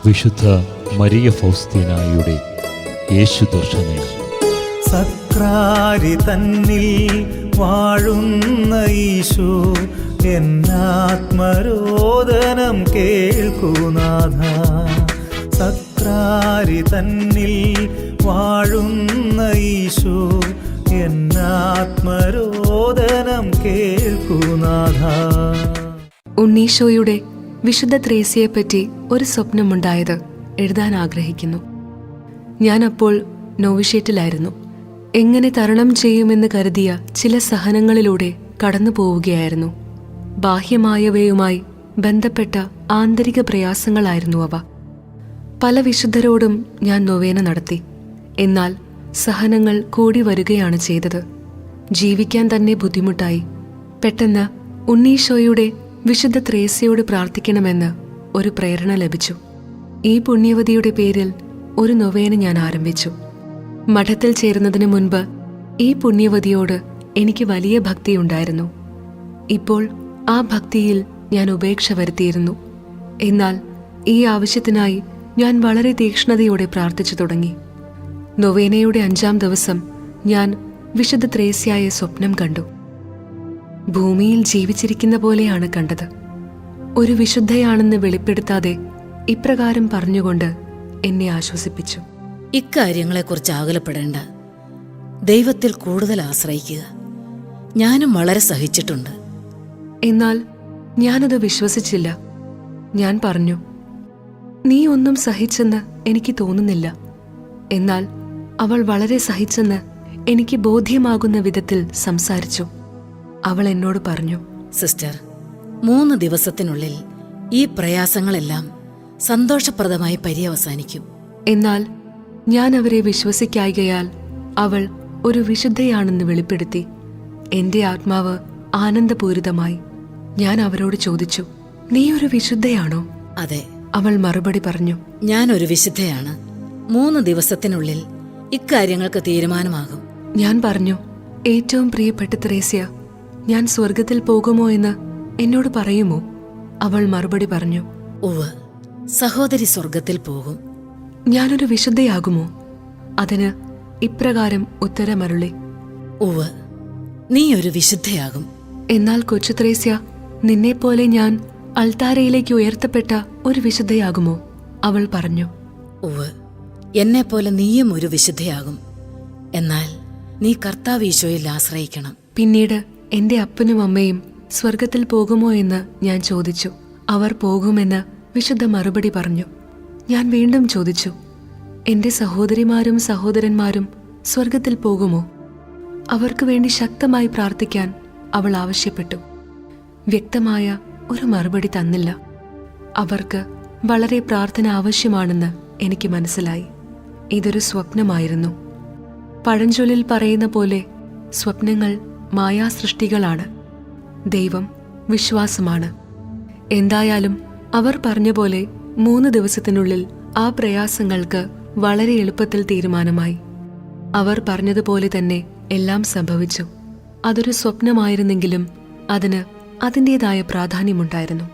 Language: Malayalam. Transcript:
വിശുദ്ധ മരിയ ഫൗസ്തീനായുടെ യേശുദർശനം. സക്രാരി തന്നിൽ വാഴുന്ന ഈശോ, എന്നാത്മരോദനം കേൾക്കുനാഥ. സക്രാരി തന്നിൽ വാഴുന്ന ഈശോ, എന്നാത്മരോദനം കേൾക്കുനാഥ. ഉണ്ണീശോയുടെ വിശുദ്ധ ത്രേസ്യയെപ്പറ്റി ഒരു സ്വപ്നമുണ്ടായത് എഴുതാൻ ആഗ്രഹിക്കുന്നു. ഞാനപ്പോൾ നോവിഷ്യേറ്റിലായിരുന്നു. എങ്ങനെ തരണം ചെയ്യുമെന്ന് കരുതിയ ചില സഹനങ്ങളിലൂടെ കടന്നു പോവുകയായിരുന്നു. ബാഹ്യമായവയുമായി ബന്ധപ്പെട്ട ആന്തരിക പ്രയാസങ്ങളായിരുന്നു അവ. പല വിശുദ്ധരോടും ഞാൻ നൊവേന നടത്തി. എന്നാൽ സഹനങ്ങൾ കൂടി വരികയാണ് ചെയ്തത്. ജീവിക്കാൻ തന്നെ ബുദ്ധിമുട്ടായി. പെട്ടെന്ന് ഉണ്ണീശോയുടെ വിശുദ്ധ ത്രേസ്യയോട് പ്രാർത്ഥിക്കണമെന്ന് ഒരു പ്രേരണ ലഭിച്ചു. ഈ പുണ്യവതിയുടെ പേരിൽ ഒരു നൊവേന ഞാൻ ആരംഭിച്ചു. മഠത്തിൽ ചേരുന്നതിന് മുൻപ് ഈ പുണ്യവതിയോട് എനിക്ക് വലിയ ഭക്തിയുണ്ടായിരുന്നു. ഇപ്പോൾ ആ ഭക്തിയിൽ ഞാൻ ഉപേക്ഷ വരുത്തിയിരുന്നു. എന്നാൽ ഈ ആവശ്യത്തിനായി ഞാൻ വളരെ തീക്ഷ്ണതയോടെ പ്രാർത്ഥിച്ചു തുടങ്ങി. നൊവേനയുടെ 5-ാം ദിവസം ഞാൻ വിശുദ്ധ ത്രേസ്യയെ സ്വപ്നം കണ്ടു. ഭൂമിയിൽ ജീവിച്ചിരിക്കുന്ന പോലെയാണ് കണ്ടത്. ഒരു വിശുദ്ധയാണെന്ന് വെളിപ്പെടുത്താതെ ഇപ്രകാരം പറഞ്ഞുകൊണ്ട് എന്നെ ആശ്വസിപ്പിച്ചു. ഇക്കാര്യങ്ങളെക്കുറിച്ച് ആകുലപ്പെടേണ്ട, ദൈവത്തിൽ കൂടുതൽ ആശ്രയിക്കുക. ഞാനും വളരെ സഹിച്ചിട്ടുണ്ട്. എന്നാൽ ഞാനത് വിശ്വസിച്ചില്ല. ഞാൻ പറഞ്ഞു, നീ ഒന്നും സഹിച്ചെന്ന് എനിക്ക് തോന്നുന്നില്ല. എന്നാൽ അവൾ വളരെ സഹിച്ചെന്ന് എനിക്ക് ബോധ്യമാകുന്ന വിധത്തിൽ സംസാരിച്ചു. അവൾ എന്നോട് പറഞ്ഞു, സിസ്റ്റർ, 3 ദിവസത്തിനുള്ളിൽ ഈ പ്രയാസങ്ങളെല്ലാം സന്തോഷപ്രദമായി പര്യവസാനിക്കും. എന്നാൽ ഞാൻ അവരെ വിശ്വസിക്കായികയാൽ അവൾ ഒരു വിശുദ്ധയാണെന്ന് വെളിപ്പെടുത്തി. എന്റെ ആത്മാവ് ആനന്ദപൂരിതമായി. ഞാൻ അവരോട് ചോദിച്ചു, നീ ഒരു വിശുദ്ധയാണോ? അതെ. അവൾ മറുപടി പറഞ്ഞു, ഞാനൊരു വിശുദ്ധയാണ്. 3 ദിവസത്തിനുള്ളിൽ ഇക്കാര്യങ്ങൾക്ക് തീരുമാനമാകും. ഞാൻ പറഞ്ഞു, ഏറ്റവും പ്രിയപ്പെട്ട ത്രേസ്യ, ഞാൻ സ്വർഗത്തിൽ പോകുമോ എന്ന് എന്നോട് പറയുമോ? അവൾ മറുപടി പറഞ്ഞു, ഉവ്വ്, സഹോദരി സ്വർഗത്തിൽ പോകും. ഞാനൊരു വിശുദ്ധയാകുമോ? അതിന് ഇപ്രകാരം ഉത്തരമരുളി, ഉവ്വ്, നീ ഒരു വിശുദ്ധയാകും. എന്നാൽ കൊച്ചു ത്രേസ്യ, നിന്നെപ്പോലെ ഞാൻ അൾത്താരയിലേക്ക് ഉയർത്തപ്പെട്ട ഒരു വിശുദ്ധയാകുമോ? അവൾ പറഞ്ഞു, ഉവ്വ്, എന്നെപ്പോലെ നീയും ഒരു വിശുദ്ധയാകും. എന്നാൽ നീ കർത്താവ് ഈശോയിൽ ആശ്രയിക്കണം. പിന്നീട് എന്റെ അപ്പനും അമ്മയും സ്വർഗത്തിൽ പോകുമോ എന്ന് ഞാൻ ചോദിച്ചു. അവർ പോകുമെന്ന് വിശുദ്ധ മറുപടി പറഞ്ഞു. ഞാൻ വീണ്ടും ചോദിച്ചു, എന്റെ സഹോദരിമാരും സഹോദരന്മാരും സ്വർഗത്തിൽ പോകുമോ? അവർക്ക് വേണ്ടി ശക്തമായി പ്രാർത്ഥിക്കാൻ അവൾ ആവശ്യപ്പെട്ടു. വ്യക്തമായ ഒരു മറുപടി തന്നില്ല. അവർക്ക് വളരെ പ്രാർത്ഥന ആവശ്യമാണെന്ന് എനിക്ക് മനസ്സിലായി. ഇതൊരു സ്വപ്നമായിരുന്നു. പഴഞ്ചൊല്ലിൽ പറയുന്ന പോലെ സ്വപ്നങ്ങൾ മായാസൃഷ്ടികളാണ്. ദൈവം വിശ്വാസമാണ്. എന്തായാലും അവർ പറഞ്ഞ പോലെ 3 ദിവസത്തിനുള്ളിൽ ആ പ്രയാസങ്ങൾക്ക് വളരെ എളുപ്പത്തിൽ തീരുമാനമായി. അവർ പറഞ്ഞതുപോലെ തന്നെ എല്ലാം സംഭവിച്ചു. അതൊരു സ്വപ്നമായിരുന്നെങ്കിലും അതിന് അതിൻ്റെതായ പ്രാധാന്യമുണ്ടായിരുന്നു.